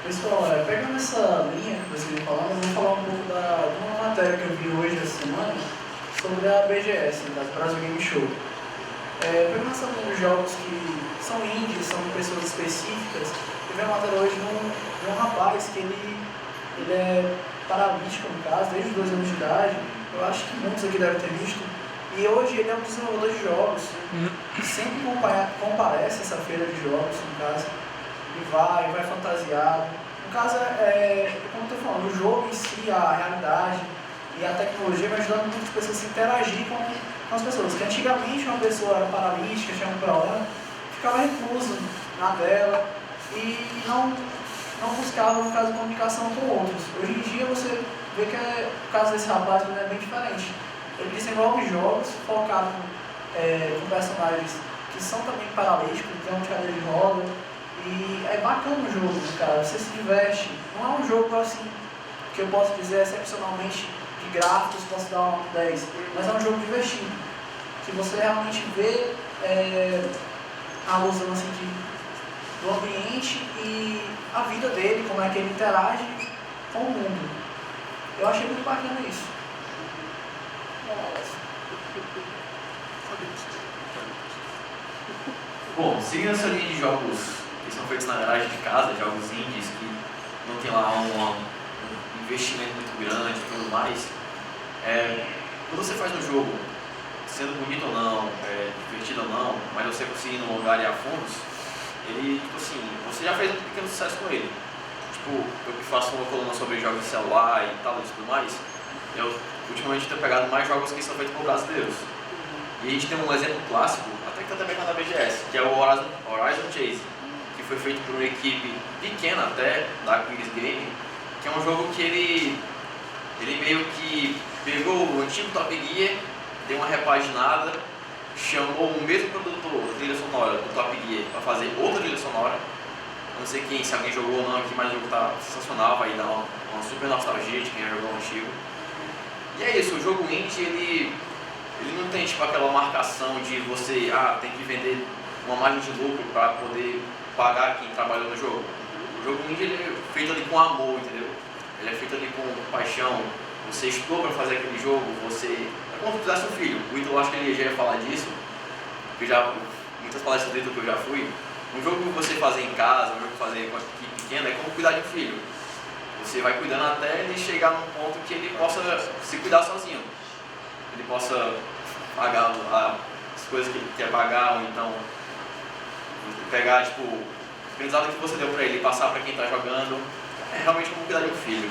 Pessoal, pegando essa linha que vocês vêm falando, eu vou falar um pouco de uma matéria que eu vi hoje essa semana sobre a BGS, da Brasil Game Show. Pegando essa linha dos jogos que são indies, são de pessoas específicas, eu vi uma matéria hoje de um rapaz que ele é paralítico, no caso, desde os 2 anos de idade. Eu acho que muitos aqui devem ter visto. E hoje ele é um desenvolvedor de jogos. Sempre comparece essa feira de jogos, no caso. E vai fantasiado. No caso, como eu estou falando, o jogo em si, a realidade e a tecnologia vai ajudando muitas pessoas a se interagir com as pessoas. Que antigamente uma pessoa era paralítica, tinha um problema, ficava recluso na tela e não buscava, no caso, comunicação com outros. Hoje em dia você vê que o caso desse rapaz é bem diferente. Ele desenvolve jogos focados com personagens que são também paralíticos, tem uma cadeira de roda. E é bacana o jogo, cara, você se diverte. Não é um jogo assim, que eu posso dizer excepcionalmente de gráficos, posso dar uma 10, mas é um jogo divertido. Que você realmente vê a alusão assim, do ambiente e a vida dele, como é que ele interage com o mundo. Eu achei muito bacana isso. Bom, seguindo essa linha de jogos que são feitos na garagem de casa, jogos indies que não tem lá um investimento muito grande e tudo mais, quando você faz um jogo, sendo bonito ou não, divertido ou não, mas você conseguindo lugar e a fundos, ele, tipo assim, você já fez um pequeno sucesso com ele. Tipo, eu que faço uma coluna sobre jogos de celular e tal e tudo mais, eu ultimamente tenho pegado mais jogos que são feitos por brasileiros. E a gente tem um exemplo clássico, até que também na BGS, que é o Horizon Chase, que foi feito por uma equipe pequena até, da Quiris Game, que é um jogo que ele meio que pegou o antigo Top Gear, deu uma repaginada, chamou o mesmo produtor da trilha sonora do Top Gear para fazer outra trilha sonora. Não sei se alguém jogou ou não aqui, mas o jogo tá sensacional, vai dar uma super nostalgia de quem já jogou o antigo. E é isso, o jogo indie, ele não tem tipo aquela marcação de você, tem que vender uma margem de lucro para poder pagar quem trabalhou no jogo. O jogo indie ele é feito ali com amor, entendeu? Ele é feito ali com paixão. Você estudou para fazer aquele jogo, é como se fizesse um filho. O Ítalo, acho que ele já ia falar disso, que muitas palestras do Ítalo que eu já fui. Um jogo que você fazer em casa, um jogo que fazer com a equipe pequena, é como cuidar de um filho. Você vai cuidando até ele chegar num ponto que ele possa se cuidar sozinho. Ele possa pagar as coisas que ele quer pagar, ou então pegar, tipo, o aprendizado que você deu pra ele e passar pra quem tá jogando. É realmente como cuidar de um filho.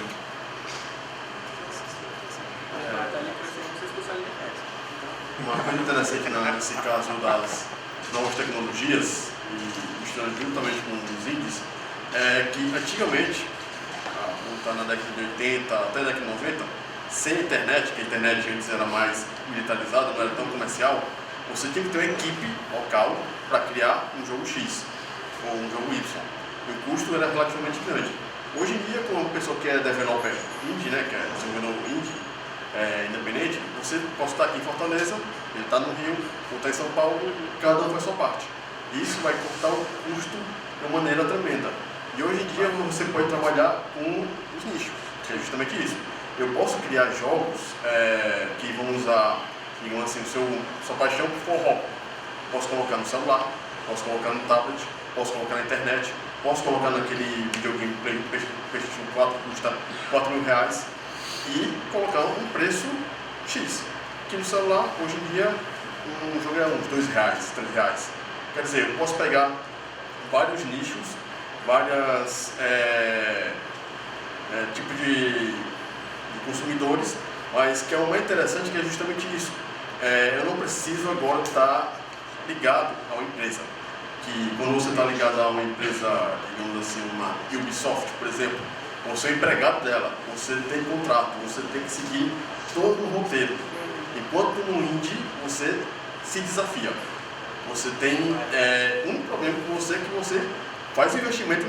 Uma coisa interessante nesse caso das novas tecnologias, e misturando juntamente com os indies, é que antigamente, na década de 80 até a década de 90, sem a internet, que a internet antes era mais militarizada, não era tão comercial, você tinha que ter uma equipe local para criar um jogo X ou um jogo Y. E o custo era relativamente grande. Hoje em dia, com uma pessoa que é developer indie, que é desenvolvedor indie, independente, você pode estar aqui em Fortaleza, ele está no Rio, ou está em São Paulo, cada um faz sua parte. Isso vai cortar o custo de uma maneira tremenda. E hoje em dia você pode trabalhar com os nichos, que é justamente isso. Eu posso criar jogos que vão usar, digamos assim, sua paixão por forró. Posso colocar no celular, posso colocar no tablet, posso colocar na internet, posso colocar naquele videogame PlayStation 4 que custa R$4.000 e colocar um preço X. Aqui no celular, hoje em dia, um jogo é uns R$2, R$3. Quer dizer, eu posso pegar vários nichos, vários tipos de consumidores, mas que é o mais interessante que é justamente isso. Eu não preciso agora estar ligado a uma empresa. Que quando você está ligado a uma empresa, digamos assim, uma Ubisoft, por exemplo, você é empregado dela, você tem contrato, você tem que seguir todo o roteiro. Enquanto no indie, você se desafia. Você tem um problema com você que você faz investimento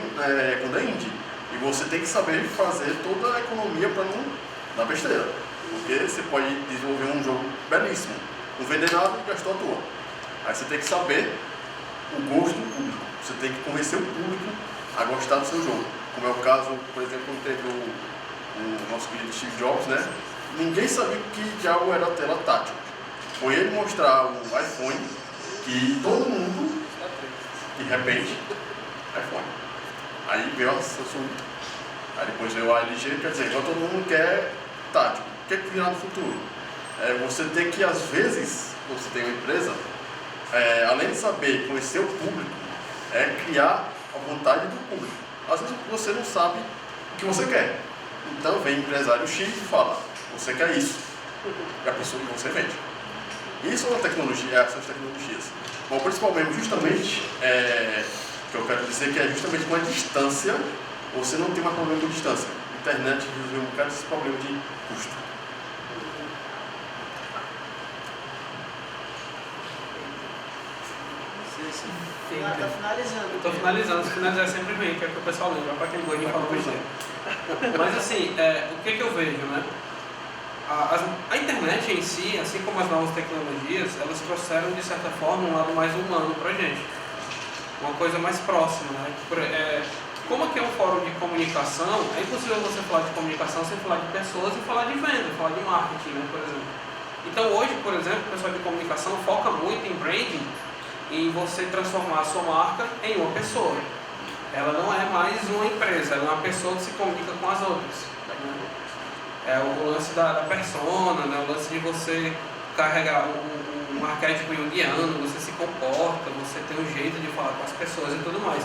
quando é indie. E você tem que saber fazer toda a economia para não dar besteira. Porque você pode desenvolver um jogo belíssimo, não vender nada e gastou à toa. Aí você tem que saber o gosto do público. Você tem que convencer o público a gostar do seu jogo. como é o caso, por exemplo, quando teve o nosso querido Steve Jobs, né? Ninguém sabia que diabo era a tela tátil. Foi ele mostrar o iPhone que todo mundo, de repente, iPhone. Aí veio a Samsung, aí depois veio a LG, quer dizer, então todo mundo quer tátil. O que é que virá no futuro? Você tem que, às vezes, você tem uma empresa, além de saber conhecer o público, criar a vontade do público. Às vezes você não sabe o que você quer. Então vem empresário X e fala, você quer isso. É a pessoa que você vende. Isso é uma tecnologia, são as tecnologias. Bom, principalmente, justamente, que eu quero dizer que é justamente com a distância, você não tem mais problema com distância. A internet resolveu um bocado esse problema de custo. Tá finalizando. Estou finalizando, se finalizar sempre bem, que é o que o pessoal lembra, para quem gosta de falar besteira. Mas assim, o que eu vejo, né? A internet em si, assim como as novas tecnologias, elas trouxeram de certa forma um lado mais humano para a gente. Uma coisa mais próxima, né? Como aqui é um fórum de comunicação, é impossível você falar de comunicação sem falar de pessoas e falar de venda, falar de marketing, né, por exemplo. Então hoje, por exemplo, o pessoal de comunicação foca muito em branding, em você transformar a sua marca em uma pessoa. Ela não é mais uma empresa, ela é uma pessoa que se comunica com as outras. Né? É o lance da persona, né? O lance de você carregar um arquétipo junguiano, você se comporta, você tem um jeito de falar com as pessoas e tudo mais.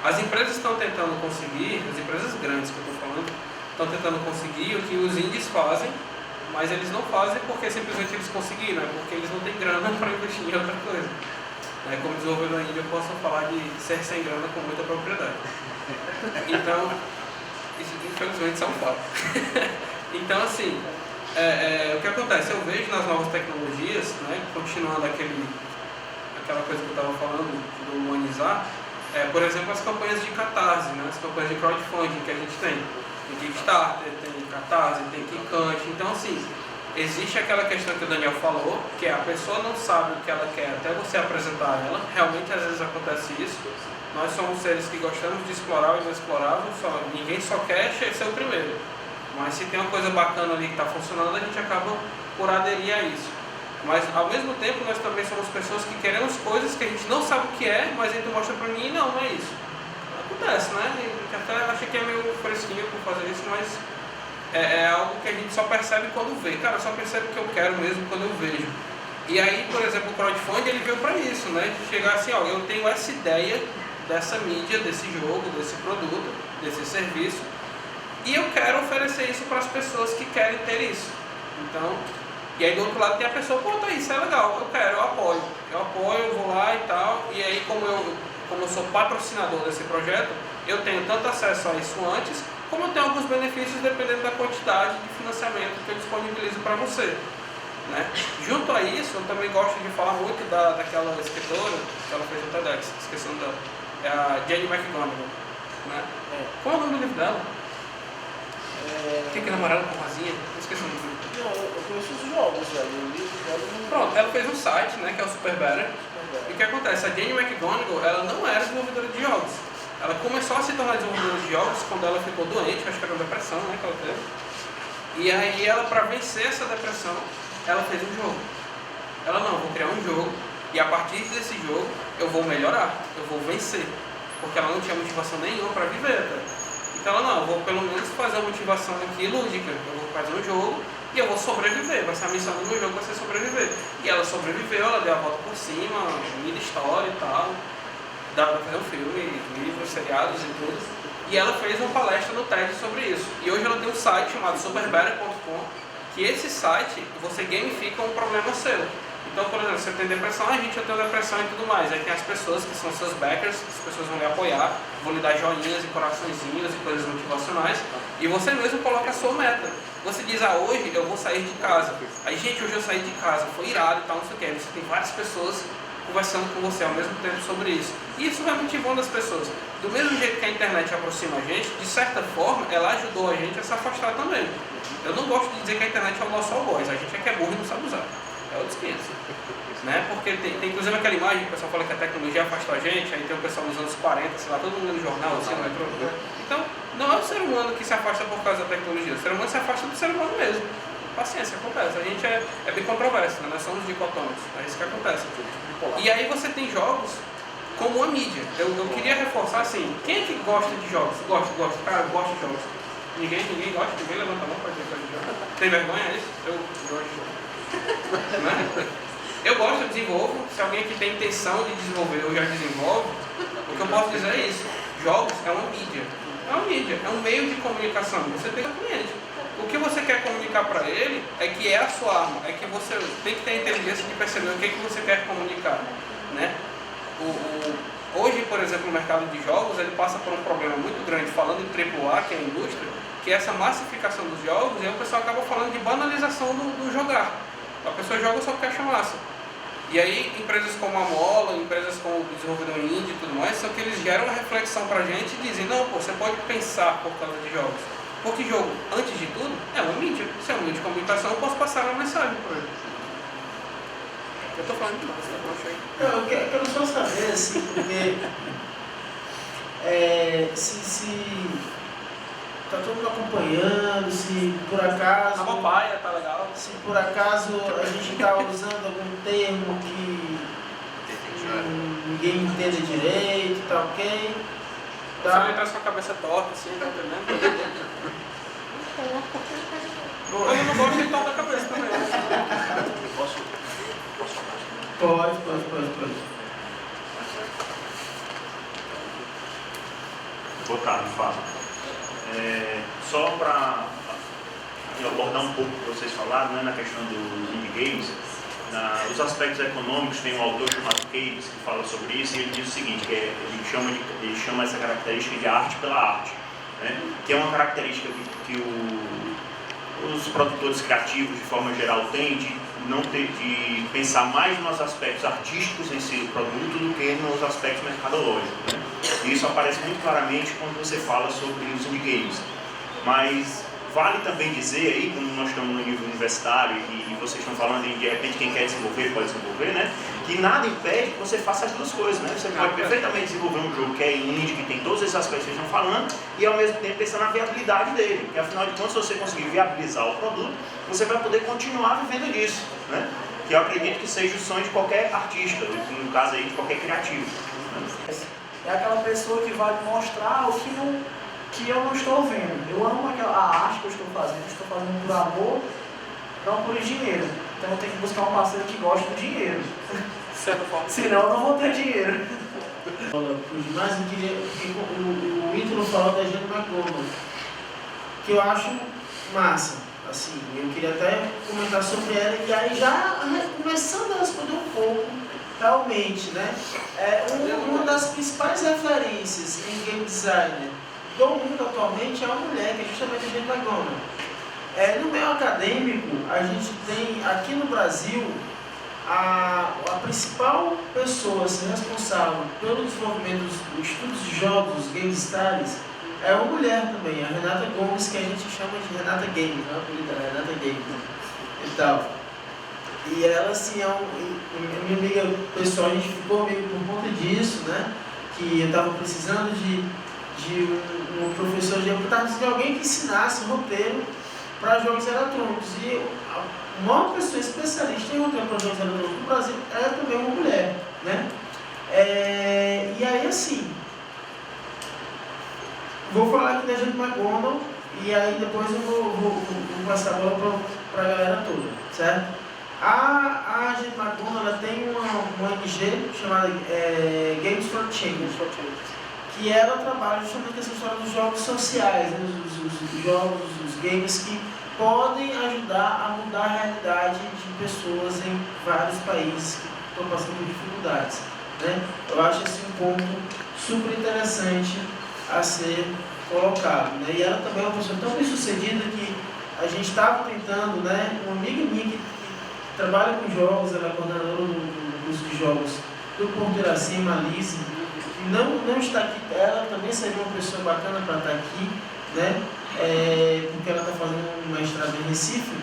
As empresas estão tentando conseguir, as empresas grandes que eu estou falando, estão tentando conseguir o que os indies fazem, mas eles não fazem porque simplesmente eles conseguiram, porque eles não têm grana para investir em outra coisa. Como desenvolvedor indie eu posso falar de ser sem grana com muita propriedade. Então, isso infelizmente são fatos. Então assim, o que acontece? Eu vejo nas novas tecnologias, né, continuando aquela coisa que eu estava falando, do humanizar, por exemplo, as campanhas de catarse, né, as campanhas de crowdfunding que a gente tem. Tem Kickstarter, tem Catarse, tem Kikante. Então assim, existe aquela questão que o Daniel falou, que a pessoa não sabe o que ela quer até você apresentar ela. Realmente às vezes acontece isso. Nós somos seres que gostamos de explorar o inexplorável, ninguém só quer ser o primeiro. Mas se tem uma coisa bacana ali que está funcionando, a gente acaba por aderir a isso. Mas ao mesmo tempo nós também somos pessoas que queremos coisas que a gente não sabe o que é, mas a gente mostra pra mim e não é isso. Acontece, né? A gente até acha que é meio fresquinho por fazer isso, mas é algo que a gente só percebe quando vê. Cara, eu só percebo o que eu quero mesmo quando eu vejo. E aí, por exemplo, o crowdfunding ele veio para isso, né? De chegar assim, ó, eu tenho essa ideia dessa mídia, desse jogo, desse produto, desse serviço, e eu quero oferecer isso para as pessoas que querem ter isso. Então, e aí do outro lado tem a pessoa, pô, tá, isso é legal, eu quero, eu apoio, eu vou lá e tal, e aí como eu sou patrocinador desse projeto, eu tenho tanto acesso a isso antes, como eu tenho alguns benefícios dependendo da quantidade de financiamento que eu disponibilizo para você. Né? Junto a isso, eu também gosto de falar muito daquela escritora que ela fez o TEDx, esquecendo dela, é a Jane McGonigal. Né? Qual é o nome do livro dela? Que namorada com Rosinha? Esqueci o nome do livro. Não, eu conheço os jogos, velho. O livro dela não... Pronto, ela fez um site, né, que é o Super Better. E o que acontece? A Jane McGonigal, ela não era desenvolvedora de jogos. Ela começou a se tornar desenvolvedora de jogos quando ela ficou doente, acho que era uma depressão, né, que ela teve. E aí ela, para vencer essa depressão, ela fez um jogo. Ela não, vou criar um jogo e a partir desse jogo eu vou melhorar, eu vou vencer. Porque ela não tinha motivação nenhuma para viver até. Então ela, não, eu vou pelo menos fazer uma motivação aqui lúdica. Eu vou fazer um jogo e eu vou sobreviver. Vai ser a missão do meu jogo, vai ser sobreviver. E ela sobreviveu, ela deu a volta por cima, mini história e tal. Dá pra fazer um filme, livros, seriados e tudo. E ela fez uma palestra no TED sobre isso. E hoje ela tem um site chamado superbetter.com, que esse site, você gamifica um problema seu. Então, por exemplo, você tem depressão, eu tenho depressão e tudo mais. Aí tem as pessoas que são seus backers, as pessoas vão lhe apoiar, vão lhe dar joinhas e coraçõezinhos e coisas motivacionais. E você mesmo coloca a sua meta. Você diz, hoje eu vou sair de casa. Aí, gente, hoje eu saí de casa, foi irado e tal, não sei o que. Aí você tem várias pessoas conversando com você ao mesmo tempo sobre isso. E isso vai motivando as pessoas. Do mesmo jeito que a internet aproxima a gente, de certa forma, ela ajudou a gente a se afastar também. Eu não gosto de dizer que a internet é o nosso algoz, a gente é que é burro e não sabe usar. É outros 500. Né? Porque tem inclusive aquela imagem que o pessoal fala que a tecnologia afastou a gente, aí tem o pessoal nos anos 40, sei lá, todo mundo no jornal, assim, no metrô. Então, Não é o ser humano que se afasta por causa da tecnologia, o ser humano se afasta do ser humano mesmo. Paciência, acontece. A gente é bem controverso, né? Nós somos dicotômicos, é isso que acontece. E aí você tem jogos como a mídia. Eu queria reforçar assim, quem é que gosta de jogos? Gosta. Cara, eu gosto de jogos. Ninguém gosta? Ninguém levanta a mão para dizer que gosta de jogos? Tem vergonha, é isso? Eu gosto de jogos. Né? Eu gosto, eu desenvolvo. Se alguém aqui tem intenção de desenvolver ou já desenvolve, o que eu posso dizer é isso. Jogos é uma mídia. É uma mídia, é um meio de comunicação. Você tem o cliente. O que você quer comunicar para ele é que é a sua arma, é que você tem que ter a inteligência de perceber o que você quer comunicar, né? Hoje, por exemplo, o mercado de jogos, ele passa por um problema muito grande, falando em AAA, que é a indústria, que é essa massificação dos jogos, e aí o pessoal acaba falando de banalização do jogar. A pessoa joga só porque acha massa. E aí, empresas como a Mola, empresas como o desenvolvedor indie e tudo mais, são que eles geram uma reflexão pra gente e dizem, não, pô, você pode pensar por causa de jogos. Porque jogo, antes de tudo, é uma mídia. Se é um meio de comunicação, eu posso passar uma mensagem para ele. Eu tô falando demais, tá? Não, eu quero só saber, assim, porque se tá todo mundo acompanhando, se por acaso... A papai tá legal. Se por acaso a gente tá usando algum termo que ninguém entende direito, tá ok? Você vai entrar com a cabeça torta, assim, tá entendendo? Quando eu não gosto, ele torta a cabeça também. Posso Pode. Boa tarde, Fábio. Só para abordar um pouco o que vocês falaram, né, na questão dos indie games, os aspectos econômicos, tem um autor chamado Cades que fala sobre isso, e ele diz o seguinte, que ele chama essa característica de arte pela arte, né, que é uma característica que os produtores criativos, de forma geral, têm de pensar mais nos aspectos artísticos em si do produto do que nos aspectos mercadológicos, né? E isso aparece muito claramente quando você fala sobre os indie games. Mas vale também dizer aí, quando nós estamos no nível universitário e vocês estão falando de repente quem quer desenvolver pode desenvolver, né? Que nada impede que você faça as duas coisas, né? Você pode perfeitamente desenvolver um jogo que é indie, que tem todos esses aspectos que vocês estão falando, e ao mesmo tempo pensar na viabilidade dele. Porque afinal de contas, se você conseguir viabilizar o produto, você vai poder continuar vivendo disso, né? Que eu acredito que seja o sonho de qualquer artista, no caso aí de qualquer criativo, né? É aquela pessoa que vai mostrar o que eu não estou vendo. Eu amo a arte que eu estou fazendo por amor, não por dinheiro. Então eu tenho que buscar um parceiro que goste do dinheiro. Senão eu não vou ter dinheiro. Mas eu queria, o Ítalo falou da Jane McGonigal, que eu acho massa. Assim, eu queria até comentar sobre ela e aí já começando a responder um pouco, realmente, né? Uma das principais referências em game designer do mundo atualmente é uma mulher, que é justamente a Jane McGonigal. No meio acadêmico, a gente tem aqui no Brasil a principal pessoa responsável pelo desenvolvimento dos estudos de jogos, os game studies, é uma mulher também, a Renata Gomes, que a gente chama de Renata Games, não é a apelido dela, Renata Games e tal. E ela, assim, minha amiga pessoal, a gente ficou amigo por conta disso, né? Que eu estava precisando de um professor de alguém que ensinasse roteiro para jogos eletrônicos. E uma pessoa especialista em roteiro para jogos eletrônicos no Brasil é também uma mulher, né? E aí, assim, vou falar aqui da Jane McGonigal e aí depois eu vou passar a bola para a galera toda, certo? A Jane McGonigal, ela tem uma ONG chamada Games for Change, que ela trabalha justamente essa história dos jogos sociais, né? os jogos, os games que podem ajudar a mudar a realidade de pessoas em vários países que estão passando por dificuldades, né? Eu acho esse um ponto super interessante a ser colocado, né? E ela também é uma pessoa tão bem sucedida que a gente estava tentando, né? Uma amiga minha que trabalha com jogos, ela é coordenadora do curso de jogos do Porto Iracema, a Liz, não está aqui, ela também seria uma pessoa bacana para estar aqui, né? Porque ela está fazendo um mestrado em Recife,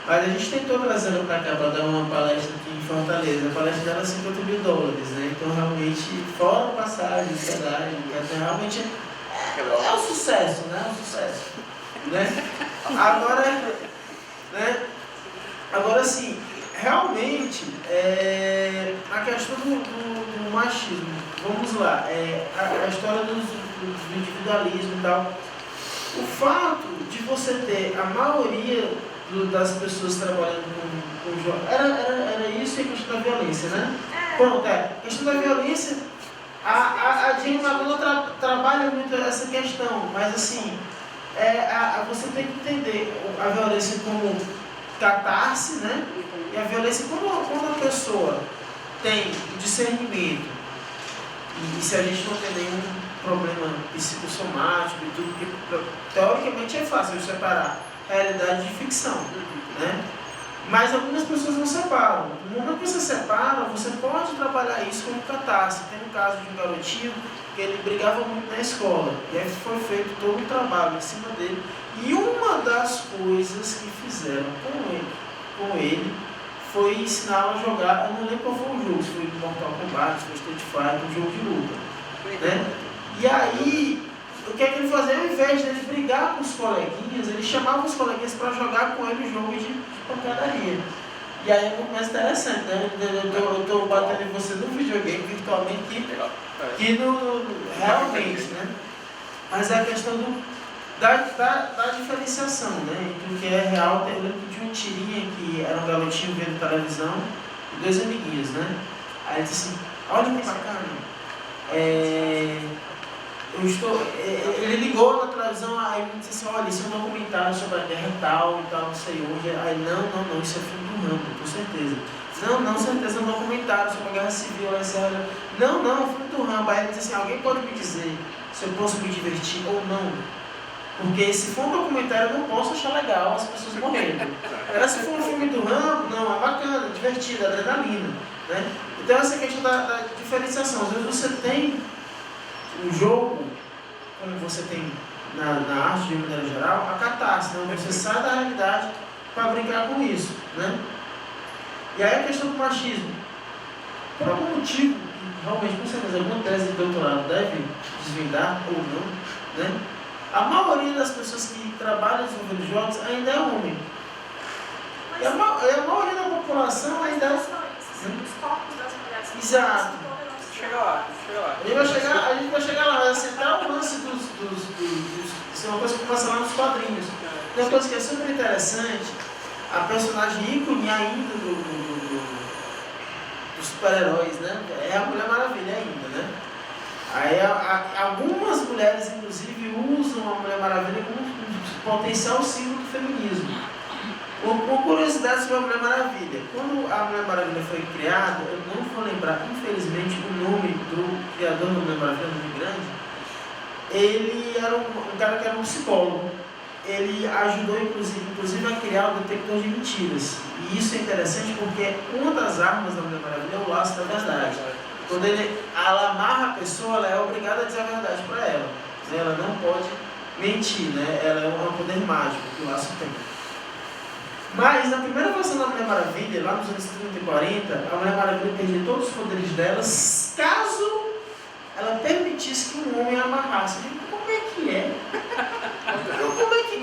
mas a gente tentou trazer ela para cá para dar uma palestra aqui em Fortaleza. A palestra dela é $50 mil, né? Então realmente, fora passagem, hospedagem, realmente quebrar o É o sucesso, né? É o sucesso. Né? Agora, né? Agora assim, realmente, a questão do machismo, vamos lá, a história do individualismo e tal, o fato de você ter a maioria das pessoas trabalhando com jogos, era isso e a questão da violência, né? Pronto, a questão da violência, a Jane Magona trabalha muito essa questão, mas assim, você tem que entender a violência como catarse, né? E a violência, quando a pessoa tem o discernimento, e se a gente não tem nenhum problema psicossomático e tudo, porque teoricamente é fácil de separar realidade de ficção, né? Mas algumas pessoas não separam. No momento que você separa, você pode trabalhar isso como catarse. Tem um caso de um garotinho que ele brigava muito na escola, e aí foi feito todo um trabalho em cima dele. E uma das coisas que fizeram com ele foi ensiná-lo a jogar, eu não lembro qual foi o jogo, se foi Mortal Kombat, se foi Street Fighter, um jogo de luta. Né? E aí, o que é que ele fazia? Ao invés de ele brigar com os coleguinhas, ele chamava os coleguinhas para jogar com ele o jogo de pancadaria. E aí é muito mais interessante, né? Eu estou batendo em você no videogame virtualmente que realmente, né? Mas é a questão da diferenciação, né? Entre o que é real. Eu lembro que tinha uma tirinha que era um garotinho vendo televisão e dois amiguinhos, né? Aí ele disse assim, olha que bacana. Ele ligou na televisão, aí ele disse assim, olha, isso é um documentário sobre a guerra tal e tal, não sei onde. Aí, não, isso é filme do Rambo, com certeza. Não, certeza, é um documentário sobre a guerra civil lá em Serra. Não, é um filme do Rambo. Aí ele disse assim, alguém pode me dizer se eu posso me divertir ou não? Porque se for um documentário eu não posso achar legal as pessoas morrendo. Agora se for um filme do Rambo, não, é bacana, divertido, adrenalina. Né? Então essa questão da diferenciação. Às vezes você tem um jogo, como você tem na arte de maneira geral, a catarse, né? Você sai da realidade para brincar com isso. Né? E aí a questão do machismo. Por algum motivo, realmente com certeza alguma tese de doutorado deve desvendar ou não, né? A maioria das pessoas que trabalham desenvolvendo jogos ainda é homem. E a maioria da população ainda é... Os corpos das mulheres. Exato. Chega lá. A gente vai chegar lá, vai aceitar o lance isso é uma coisa que começa lá nos quadrinhos. Tem uma coisa que é super interessante, a personagem ícone ainda dos super-heróis, né? É a Mulher Maravilha ainda, né? Aí algumas mulheres, inclusive, usam a Mulher Maravilha como um potencial símbolo do feminismo. Uma curiosidade sobre a Mulher Maravilha. Quando a Mulher Maravilha foi criada, eu não vou lembrar, infelizmente, o nome do criador da Mulher Maravilha, um nome grande. Ele era um cara que era um psicólogo. Ele ajudou, inclusive, a criar o detector de mentiras. E isso é interessante porque uma das armas da Mulher Maravilha é o laço da verdade. Quando ela amarra a pessoa, ela é obrigada a dizer a verdade para ela. Ela não pode mentir, né? Ela é um poder mágico que o laço tem. Mas na primeira versão da Mulher Maravilha, lá nos anos 30 e 40, a Mulher Maravilha perdia todos os poderes dela caso ela permitisse que um homem a amarrasse. Eu digo, como é que é?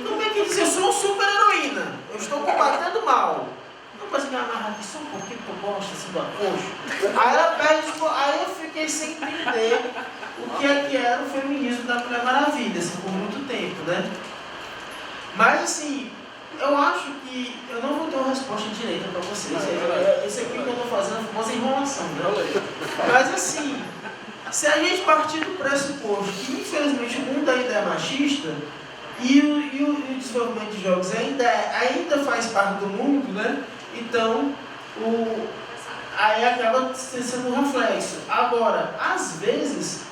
Como é que diz? Eu sou uma super-heroína, eu estou combatendo o mal. Não, mas me amarrar aqui só um pouquinho que eu gosto assim do acocho. Aí ela perde, aí eu fiquei sem entender o que é que era o feminismo da Mulher Maravilha, assim, por muito tempo, né? Mas assim, eu acho que eu não vou ter uma resposta direita para vocês. Esse aqui que eu estou fazendo é a famosa enrolação, né? Mas assim, se a gente partir do pressuposto que infelizmente o mundo ainda é machista e o desenvolvimento de jogos ainda faz parte do mundo, né? Então, aí acaba sendo um reflexo. Agora, às vezes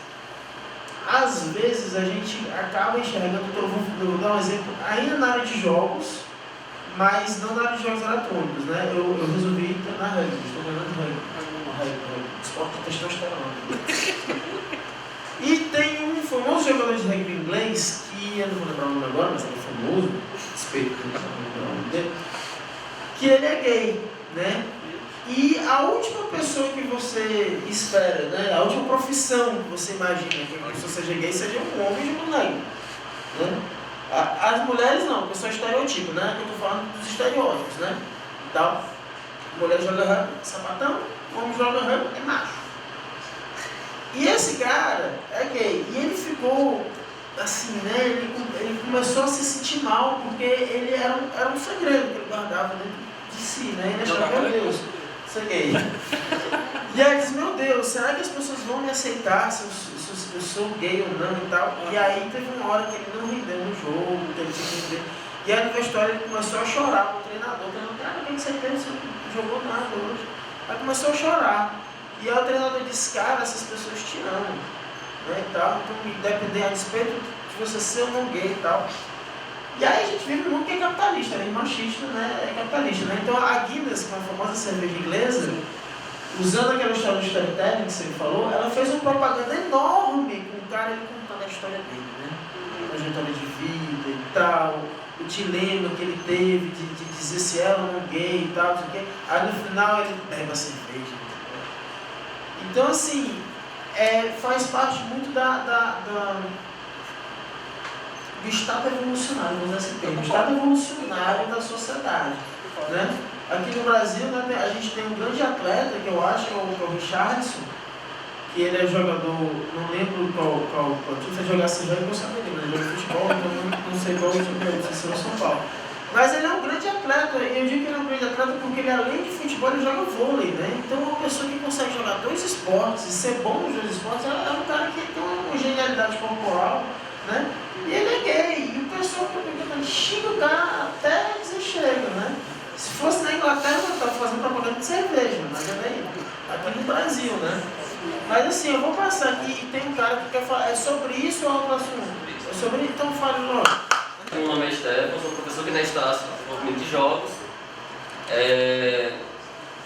a gente acaba enxergando, eu vou dar um exemplo, ainda na área de jogos, mas não na área de jogos eletrônicos, né? Eu resolvi ir na rugby, estou jogando rugby, esporte de testosterona. E tem um famoso jogador de rugby inglês, que eu não vou lembrar o nome agora, mas ele é famoso, respeito, não vou lembrar o nome dele, que ele é gay, né? E a última pessoa que você espera, né? A última profissão que você imagina que a pessoa seja gay seja um homem de mulher. Né? As mulheres não, porque são estereotipos, né? Eu estou falando dos estereótipos, né? Então, mulher joga rugby, sapatão, homem joga rugby, é macho. E esse cara é gay. E ele ficou assim, né? Ele começou a se sentir mal porque ele era um segredo que ele guardava dentro de si, né? Ele achava, meu Deus, sou gay. E aí ele disse, meu Deus, será que as pessoas vão me aceitar se eu sou gay ou não e tal? E aí teve uma hora que ele não rendeu no jogo, que ele tinha que render. E aí no vestuário ele começou a chorar com o treinador. O treinador, cara, tem certeza, você não jogou nada hoje. Aí começou a chorar. E aí o treinador disse, cara, essas pessoas te amam. Né, e tal. Então, independente a despeito de você ser ou não gay e tal. E aí a gente vive num mundo que é capitalista, né? Machista, né? É capitalista, né? Então a Guinness, que é uma famosa cerveja inglesa, usando aquela história do storytelling que você falou, ela fez uma propaganda enorme com o cara ele contando a história dele, né? A trajetória de vida e tal, o dilema que ele teve de dizer se era ou não gay e tal, não sei o quê. Aí no final ele pega a cerveja. Então assim, faz parte muito do estado evolucionário, vamos dizer assim, o estado evolucionário da sociedade. Né? Aqui no Brasil, né, a gente tem um grande atleta, que eu acho que é o Richarlison, que ele é jogador, não lembro qual time, se jogasse jogo eu saberia, mas ele joga futebol, então não sei qual time é, não sei se é o São Paulo. Mas ele é um grande atleta, e eu digo que ele é um grande atleta porque ele, além de futebol, ele joga vôlei, né? Então uma pessoa que consegue jogar 2 esportes e ser bom nos 2 esportes é um cara que tem uma genialidade corporal, né? E ele é gay, e o pessoal xinga o cara até dizer chega, né? Se fosse na Inglaterra, eu estava fazendo propaganda de cerveja, mas é daí, aqui no Brasil, né? Mas assim, eu vou passar aqui e tem um cara que quer falar, é sobre isso ou é outro assunto? É sobre, então fale logo. Meu nome é Stefan, sou professor aqui na Estácio, desenvolvimento de jogos.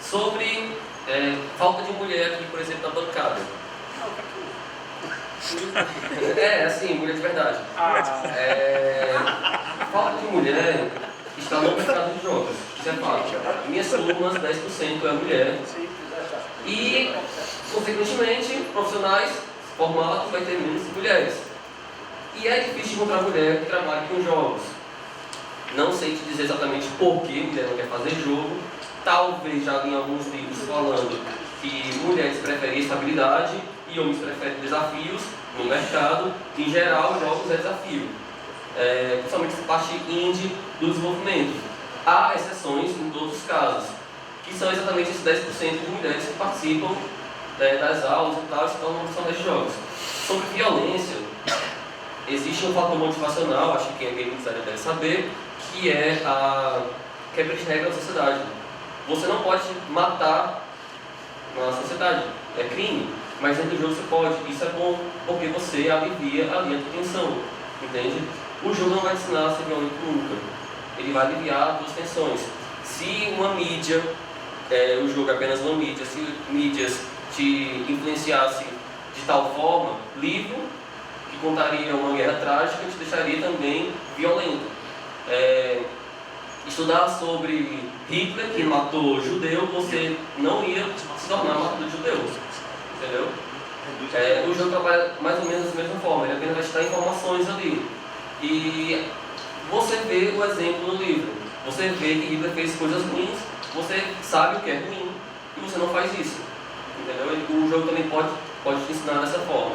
Sobre falta de mulher aqui, por exemplo, na bancada. Assim, mulher de verdade. Falta de mulher está no mercado de jogos, isso é fato. Minhas turmas, 10% é mulher. E, consequentemente, profissionais formados vai ter menos mulheres. E é difícil encontrar mulher que trabalhe com jogos. Não sei te dizer exatamente por que mulher não quer fazer jogo. Talvez já li alguns livros falando que mulheres preferem estabilidade e homens preferem desafios no mercado. Em geral, jogos é desafio. Principalmente essa parte indie do desenvolvimento. Há exceções em todos os casos, que são exatamente esses 10% de mulheres que participam das aulas e tal, estão na produção desses jogos. Sobre violência, existe um fator motivacional, acho que quem é game designer deve saber, que é a quebra de regra da sociedade. Você não pode matar na sociedade, é crime, mas dentro do jogo você pode. Isso é bom porque você alivia ali a tensão, entende? O jogo não vai te ensinar a ser violento nunca, ele vai aliviar as tuas tensões. Se uma mídia, o jogo é apenas uma mídia, se mídias te influenciasse de tal forma, livro que contaria uma guerra trágica te deixaria também violento. Estudar sobre Hitler, que matou judeu, você não ia se tornar matador de judeus, entendeu? O jogo trabalha mais ou menos da mesma forma, ele apenas vai te dar informações ali. E você vê o exemplo no livro, você vê que Hitler fez coisas ruins, você sabe o que é ruim e você não faz isso, entendeu? O jogo também pode te ensinar dessa forma.